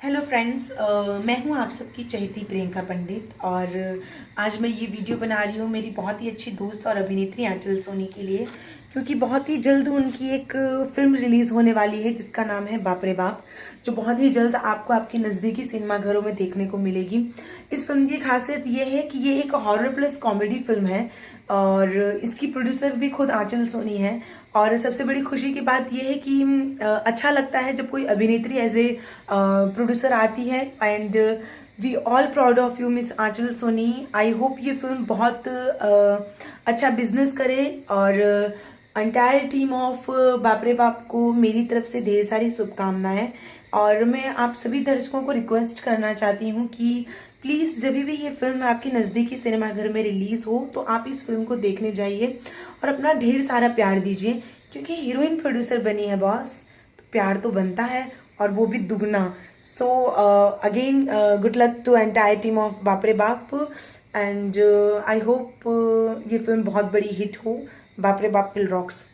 Hello friends, मैं हूं आप सबकी चहेती प्रियंका पंडित। और आज मैं ये वीडियो बना रही हूं मेरी बहुत ही अच्छी दोस्त और अभिनेत्री आंचल सोनी के लिए, क्योंकि बहुत ही जल्द उनकी एक फिल्म रिलीज़ होने वाली है जिसका नाम है बाप रे बाप, जो बहुत ही जल्द आपको आपके नज़दीकी सिनेमा घरों में देखने को मिलेगी। इस फिल्म की खासियत ये है कि ये एक हॉरर प्लस कॉमेडी फिल्म है और इसकी प्रोड्यूसर भी खुद आंचल सोनी है। और सबसे बड़ी खुशी की बात यह है कि अच्छा लगता है जब कोई अभिनेत्री एज ए प्रोड्यूसर आती है। And we all proud of you miss Anchal Soni. I hope ये फिल्म बहुत अच्छा बिजनेस करे और entire team of Baap Re बाप को मेरी तरफ से ढेर सारी शुभकामनाएं। और मैं आप सभी दर्शकों को रिक्वेस्ट करना चाहती हूँ कि प्लीज़ जब भी ये फिल्म आपके नज़दीकी सिनेमा घर में रिलीज़ हो तो आप इस फिल्म को देखने जाइए और अपना ढेर सारा प्यार दीजिए, क्योंकि हीरोइन प्रोड्यूसर बनी है बॉस, तो प्यार तो बनता है और वो भी दुगना। So again good luck to entire team of Baap Re Baap. And I hope ये फिल्म बहुत बड़ी हिट हो। बाप रे बाप विल रॉक्स।